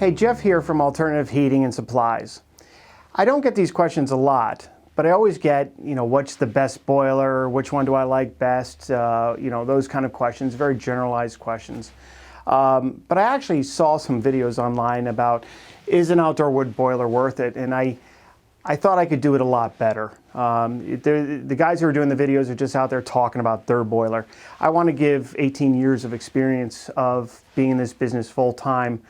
Hey, Jeff here from Alternative Heating and Supplies. I don't get these questions a lot, but I always get, what's the best boiler? Which one do I like best? Those kind of questions, very generalized questions. But I actually saw some videos online about, is an outdoor wood boiler worth it? And I thought I could do it a lot better. The guys who are doing the videos are just out there talking about their boiler. I want to give 18 years of experience of being in this business full time,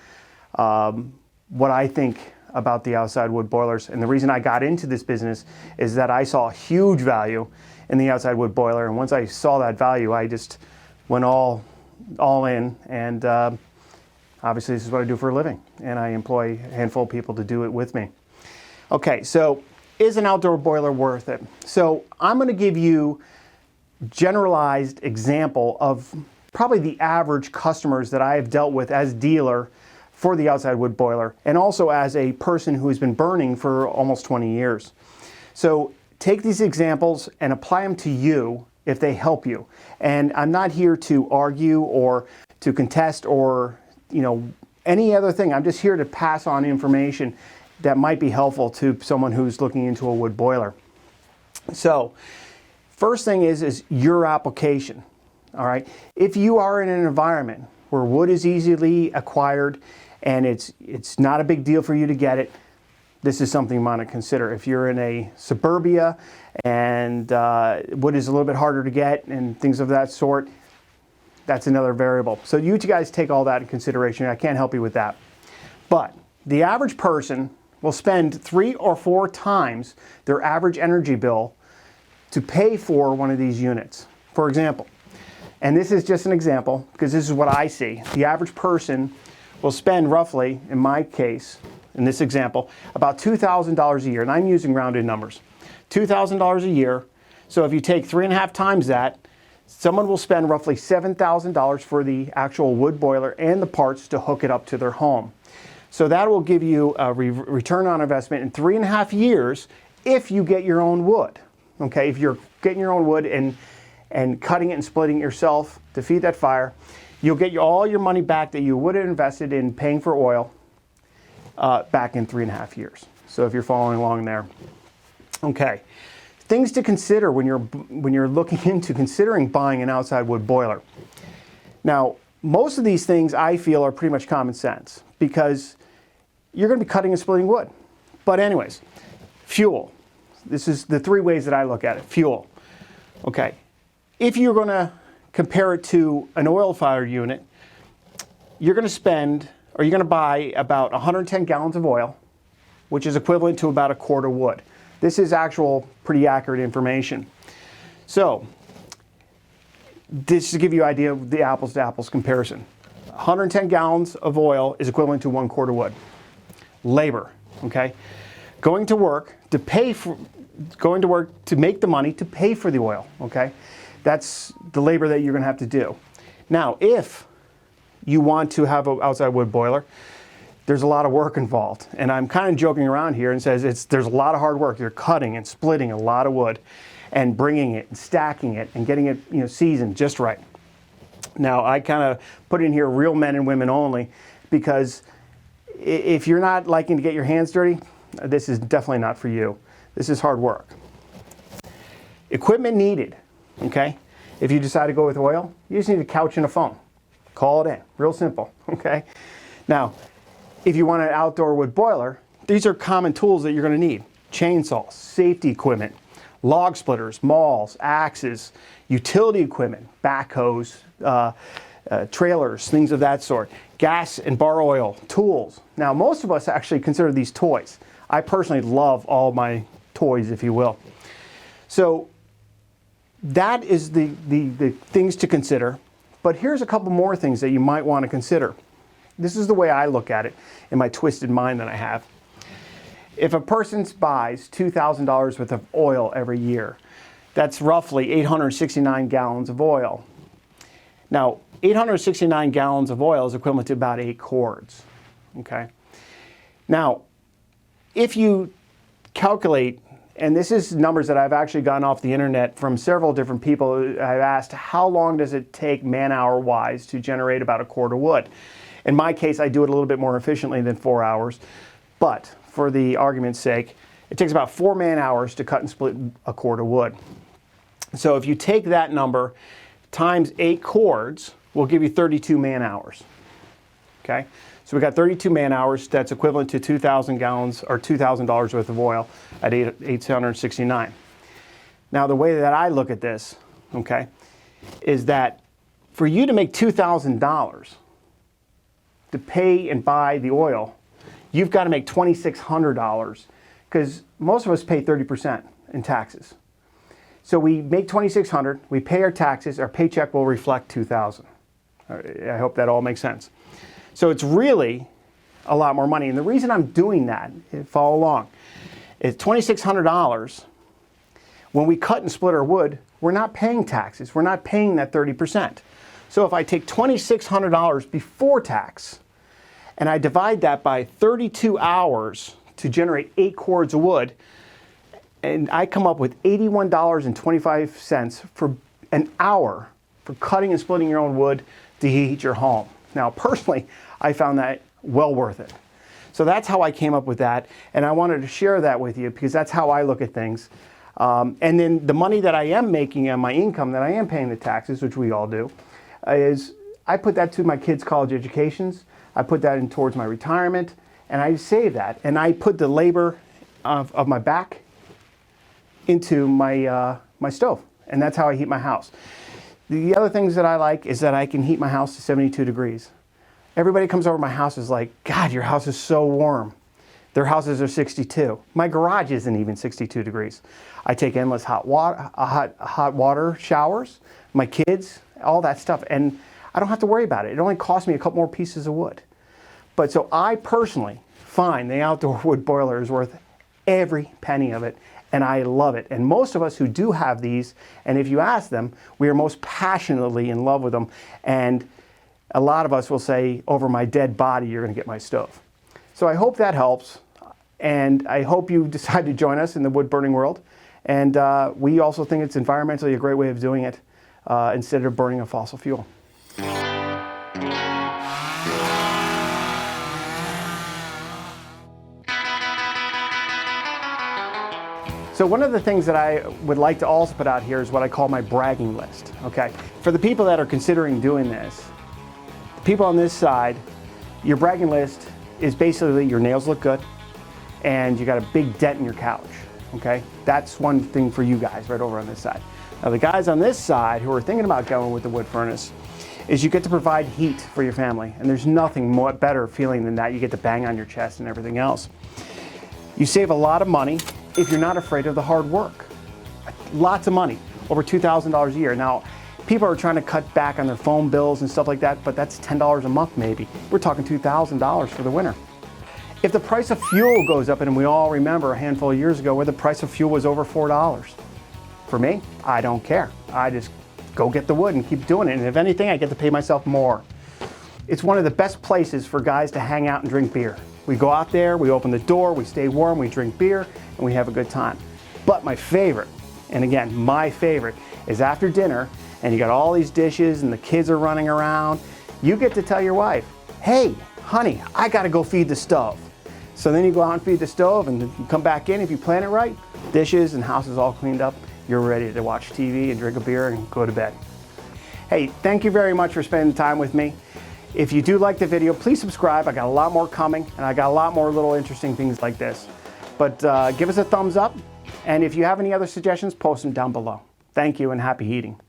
what I think about the outside wood boilers. And the reason I got into this business is that I saw huge value in the outside wood boiler. And once I saw that value, I just went all in. And obviously this is what I do for a living. And I employ a handful of people to do it with me. Okay, so is an outdoor boiler worth it? So I'm going to give you generalized example of probably the average customers that I have dealt with as dealer for the outside wood boiler, and also as a person who has been burning for almost 20 years. So take these examples and apply them to you if they help you. And I'm not here to argue or to contest or any other thing. I'm just here to pass on information that might be helpful to someone who's looking into a wood boiler. So first thing is your application. All right. If you are in an environment where wood is easily acquired and it's not a big deal for you to get it, this is something you want to consider. If you're in a suburbia and wood is a little bit harder to get and things of that sort, that's another variable. So you guys take all that in consideration. I can't help you with that. But the average person will spend 3 or 4 times their average energy bill to pay for one of these units. For example, and this is just an example because this is what I see. The average person will spend roughly, in my case, in this example, about $2,000 a year, and I'm using rounded numbers. $2,000 a year. So if you take 3.5 times that, someone will spend roughly $7,000 for the actual wood boiler and the parts to hook it up to their home. So that will give you a return on investment in 3.5 years if you get your own wood. Okay, if you're getting your own wood and cutting it and splitting it yourself to feed that fire, you'll get all your money back that you would have invested in paying for oil back in 3.5 years. So if you're following along there. Okay, things to consider when you're looking into considering buying an outside wood boiler. Now, most of these things I feel are pretty much common sense because you're going to be cutting and splitting wood. But anyways, fuel. This is the 3 ways that I look at it. Fuel. Okay. If you're going to compare it to an oil-fired unit, you're going to buy about 110 gallons of oil, which is equivalent to about a quart of wood. This is actual pretty accurate information. So, this to give you an idea of the apples to apples comparison. 110 gallons of oil is equivalent to 1 quart of wood. Labor, okay? Going to work to make the money to pay for the oil, okay? That's the labor that you're going to have to do. Now, if you want to have an outside wood boiler, there's a lot of work involved. And I'm kind of joking around here and says there's a lot of hard work. You're cutting and splitting a lot of wood and bringing it and stacking it and getting it seasoned just right. Now, I kind of put in here real men and women only because if you're not liking to get your hands dirty, this is definitely not for you. This is hard work. Equipment needed, okay? If you decide to go with oil, you just need a couch and a phone. Call it in, real simple, okay? Now, if you want an outdoor wood boiler, these are common tools that you're going to need. Chainsaws, safety equipment, log splitters, mauls, axes, utility equipment, backhoes, trailers, things of that sort, gas and bar oil, tools. Now, most of us actually consider these toys. I personally love all my toys, if you will. So that is the things to consider. But here's a couple more things that you might want to consider. This is the way I look at it in my twisted mind that I have. If a person buys $2,000 worth of oil every year, that's roughly 869 gallons of oil. Now, 869 gallons of oil is equivalent to about 8 quarts. Okay. Now, if you calculate, and this is numbers that I've actually gotten off the internet from several different people, I've asked how long does it take man-hour wise to generate about a quart of wood. In my case, I do it a little bit more efficiently than 4 hours, but for the argument's sake, it takes about 4 man-hours to cut and split a cord of wood. So if you take that number times 8 cords, will give you 32 man-hours. Okay? So we got 32 man-hours. That's equivalent to 2,000 gallons or $2,000 worth of oil at 869. Now, the way that I look at this, okay, is that for you to make $2,000 to pay and buy the oil, you've got to make $2,600 because most of us pay 30% in taxes. So we make $2,600, we pay our taxes, our paycheck will reflect $2,000. I hope that all makes sense. So it's really a lot more money. And the reason I'm doing that, follow along, is $2,600. When we cut and split our wood, we're not paying taxes. We're not paying that 30%. So if I take $2,600 before tax and I divide that by 32 hours to generate 8 cords of wood, and I come up with $81.25 for an hour for cutting and splitting your own wood to heat your home. Now, personally, I found that well worth it. So that's how I came up with that, and I wanted to share that with you because that's how I look at things. And then the money that I am making on my income that I am paying the taxes, which we all do, is I put that to my kids' college educations. I put that in towards my retirement, and I save that. And I put the labor of my back into my stove, and that's how I heat my house. The other things that I like is that I can heat my house to 72 degrees. Everybody comes over to my house is like, God, your house is so warm. Their houses are 62. My garage isn't even 62 degrees. I take endless hot water showers, my kids, all that stuff, and I don't have to worry about it. It only costs me a couple more pieces of wood. But so I personally find the outdoor wood boiler is worth every penny of it, and I love it. And most of us who do have these, and if you ask them, we are most passionately in love with them. And a lot of us will say, over my dead body, you're going to get my stove. So I hope that helps. And I hope you decide to join us in the wood burning world. And we also think it's environmentally a great way of doing it instead of burning a fossil fuel. So one of the things that I would like to also put out here is what I call my bragging list, okay? For the people that are considering doing this, the people on this side, your bragging list is basically your nails look good and you got a big dent in your couch, okay? That's one thing for you guys right over on this side. Now the guys on this side who are thinking about going with the wood furnace is you get to provide heat for your family, and there's nothing more better feeling than that. You get to bang on your chest and everything else. You save a lot of money if you're not afraid of the hard work. Lots of money, over $2,000 a year. Now, people are trying to cut back on their phone bills and stuff like that, but that's $10 a month maybe. We're talking $2,000 for the winter. If the price of fuel goes up, and we all remember a handful of years ago where the price of fuel was over $4. For me, I don't care. I just go get the wood and keep doing it. And if anything, I get to pay myself more. It's one of the best places for guys to hang out and drink beer. We go out there, we open the door, we stay warm, we drink beer, and we have a good time. But my favorite, and again, my favorite, is after dinner, and you got all these dishes and the kids are running around, you get to tell your wife, hey, honey, I gotta go feed the stove. So then you go out and feed the stove, and you come back in, if you plan it right, dishes and house is all cleaned up, you're ready to watch TV and drink a beer and go to bed. Hey, thank you very much for spending time with me. If you do like the video, please subscribe. I got a lot more coming, and I got a lot more little interesting things like this. But give us a thumbs up, and if you have any other suggestions, post them down below. Thank you, and happy heating.